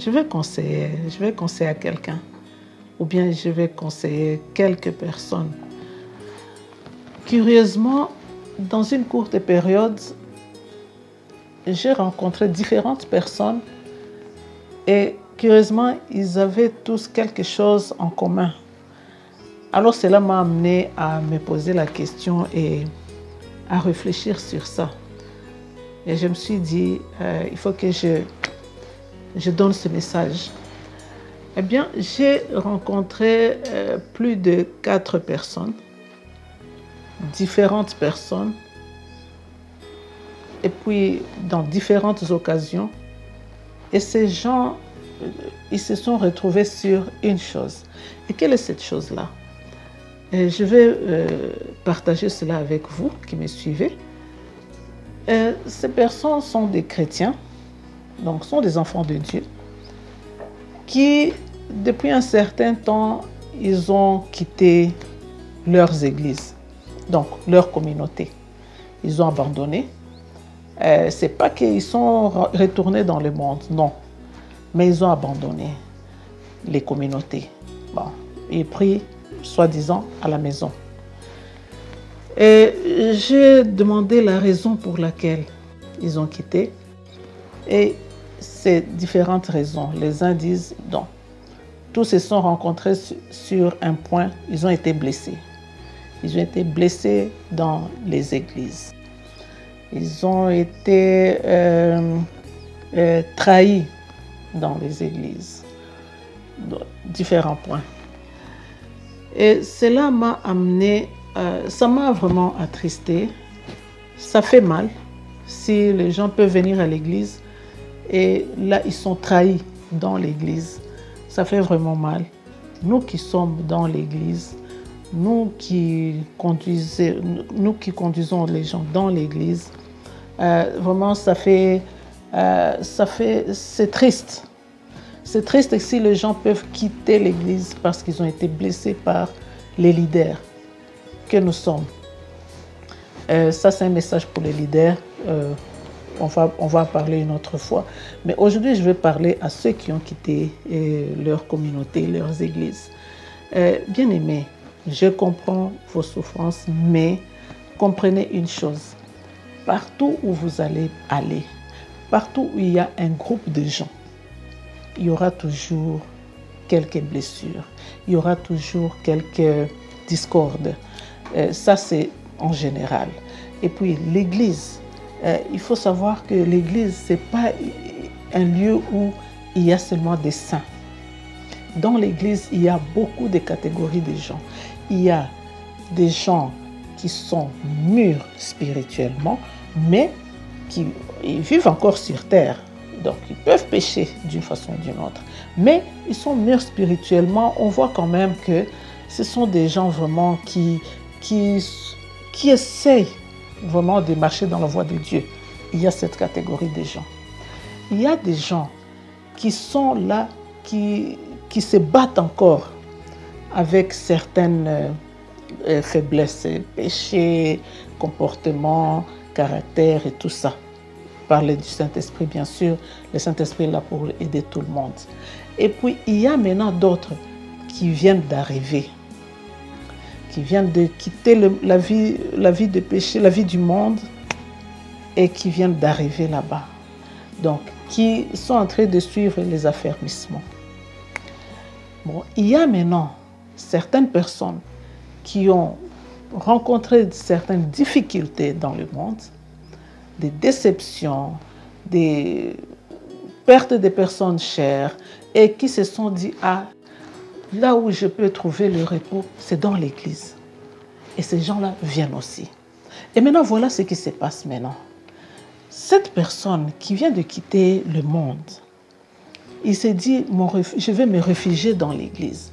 je vais conseiller à quelqu'un, ou bien je vais conseiller quelques personnes. Curieusement, dans une courte période, j'ai rencontré différentes personnes et curieusement, ils avaient tous quelque chose en commun. Alors cela m'a amené à me poser la question et à réfléchir sur ça. Et je me suis dit, il faut que je donne ce message. Eh bien, j'ai rencontré plus de 4 personnes, différentes personnes, et puis dans différentes occasions. Et ces gens, ils se sont retrouvés sur une chose. Et quelle est cette chose-là? Et je vais partager cela avec vous qui me suivez. Ces personnes sont des chrétiens, donc sont des enfants de Dieu, qui, depuis un certain temps, ils ont quitté leurs églises, donc leur communauté. Ils ont abandonné. Ce n'est pas qu'ils sont retournés dans le monde, non. Mais ils ont abandonné les communautés. Bon, ils prient, soi-disant, à la maison. Et j'ai demandé la raison pour laquelle ils ont quitté. Et c'est différentes raisons. Les uns disent non. Tous se sont rencontrés sur un point, ils ont été blessés. Ils ont été blessés dans les églises. Ils ont été trahis dans les églises. Différents points. Et cela m'a amené, ça m'a vraiment attristé. Ça fait mal si les gens peuvent venir à l'église et là ils sont trahis dans l'église. Ça fait vraiment mal. Nous qui sommes dans l'église, nous qui conduisons les gens dans l'église, vraiment c'est triste. C'est triste si les gens peuvent quitter l'église parce qu'ils ont été blessés par les leaders que nous sommes. Ça, c'est un message pour les leaders. On va en parler une autre fois. Mais aujourd'hui, je vais parler à ceux qui ont quitté leur communauté, leurs églises. Bien-aimés, je comprends vos souffrances, mais comprenez une chose. Partout où vous allez aller, partout où il y a un groupe de gens, il y aura toujours quelques blessures, il y aura toujours quelques discordes. Ça, c'est en général. Et puis, l'église, il faut savoir que l'église, ce n'est pas un lieu où il y a seulement des saints. Dans l'église, il y a beaucoup de catégories de gens. Il y a des gens qui sont mûrs spirituellement, mais qui vivent encore sur terre. Donc, ils peuvent pécher d'une façon ou d'une autre. Mais ils sont mûrs spirituellement. On voit quand même que ce sont des gens vraiment qui essayent vraiment de marcher dans la voie de Dieu. Il y a cette catégorie de gens. Il y a des gens qui sont là, qui se battent encore avec certaines faiblesses, péchés, comportements, caractère et tout ça. Parler du Saint-Esprit, bien sûr. Le Saint-Esprit est là pour aider tout le monde. Et puis, il y a maintenant d'autres qui viennent d'arriver, qui viennent de quitter la vie de péché, la vie du monde, et qui viennent d'arriver là-bas. Donc, qui sont en train de suivre les affermissements. Bon, il y a maintenant certaines personnes qui ont rencontré certaines difficultés dans le monde, des déceptions, des pertes de personnes chères, et qui se sont dit, ah, là où je peux trouver le repos, c'est dans l'église. Et ces gens-là viennent aussi. Et maintenant, voilà ce qui se passe maintenant. Cette personne qui vient de quitter le monde, il s'est dit, je vais me réfugier dans l'église.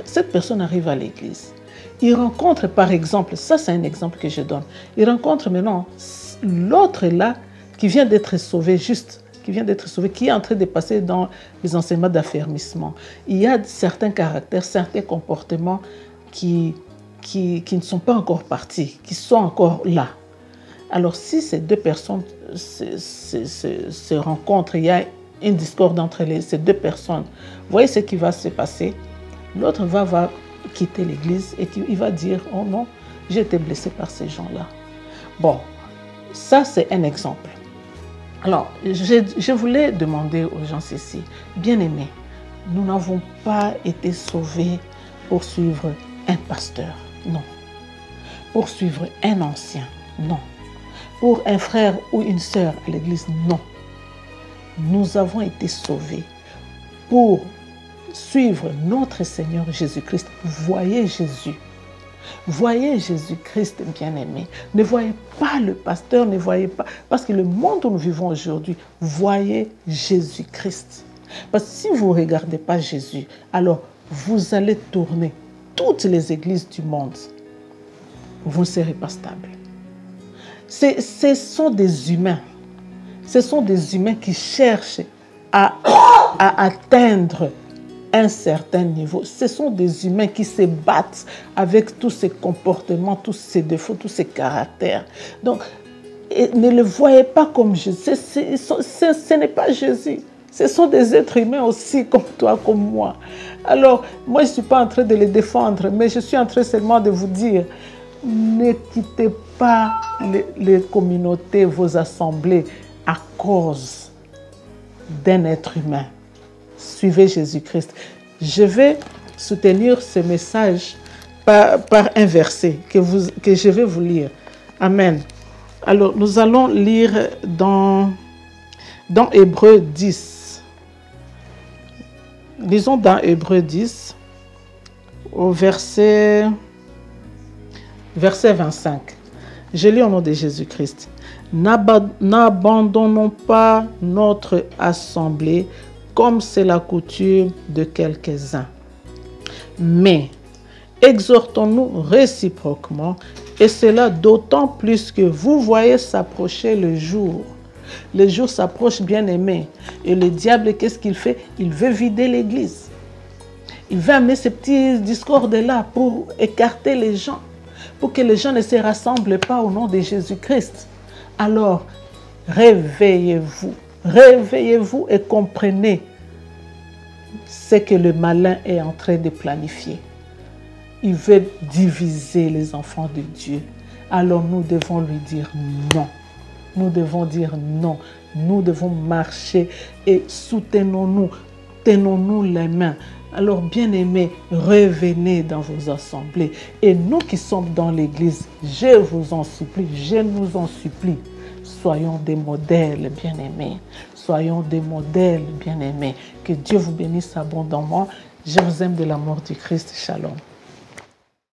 Cette personne arrive à l'église. Il rencontre, par exemple, ça c'est un exemple que je donne, il rencontre maintenant l'autre là qui vient d'être sauvé, qui est en train de passer dans les enseignements d'affermissement. Il y a certains caractères, certains comportements qui ne sont pas encore partis, qui sont encore là. Alors si ces deux personnes se rencontrent, il y a une discorde entre ces deux personnes, voyez ce qui va se passer. L'autre va quitter l'église et il va dire, oh non, j'ai été blessé par ces gens-là. Bon, ça c'est un exemple. Alors, je voulais demander aux gens ceci, bien-aimés, nous n'avons pas été sauvés pour suivre un pasteur, non. Pour suivre un ancien, non. Pour un frère ou une sœur à l'église, non. Nous avons été sauvés pour suivre notre Seigneur Jésus-Christ. Voyez Jésus. Voyez Jésus-Christ, bien-aimé. Ne voyez pas le pasteur, ne voyez pas... Parce que le monde où nous vivons aujourd'hui, voyez Jésus-Christ. Parce que si vous ne regardez pas Jésus, alors vous allez tourner toutes les églises du monde. Vous ne serez pas stable. Ce sont des humains. Ce sont des humains qui cherchent à atteindre un certain niveau. Ce sont des humains qui se battent avec tous ces comportements, tous ces défauts, tous ces caractères. Donc, ne le voyez pas comme Jésus. Ce n'est pas Jésus. Ce sont des êtres humains aussi, comme toi, comme moi. Alors, moi, je ne suis pas en train de les défendre, mais je suis en train seulement de vous dire, ne quittez pas les communautés, vos assemblées, à cause d'un être humain. Suivez Jésus-Christ. Je vais soutenir ce message par un verset que je vais vous lire. Amen. Alors, nous allons lire dans Hébreux 10. Lisons dans Hébreux 10, au verset 25. Je lis au nom de Jésus-Christ. N'abandonnons pas notre assemblée comme c'est la coutume de quelques-uns, mais exhortons-nous réciproquement, et cela d'autant plus que vous voyez s'approcher le jour. Le jour s'approche, bien-aimé, et le diable, qu'est-ce qu'il fait? Il veut vider l'église. Il veut amener ces petits discordes-là pour écarter les gens, pour que les gens ne se rassemblent pas au nom de Jésus-Christ. Alors, réveillez-vous. Réveillez-vous et comprenez ce que le malin est en train de planifier. Il veut diviser les enfants de Dieu. Alors nous devons lui dire non. Nous devons dire non. Nous devons marcher et soutenons-nous. Tenons-nous les mains. Alors, bien-aimés, revenez dans vos assemblées. Et nous qui sommes dans l'église, je vous en supplie, je nous en supplie, soyons des modèles, bien-aimés. Soyons des modèles, bien-aimés. Que Dieu vous bénisse abondamment. Je vous aime de l'amour du Christ. Shalom.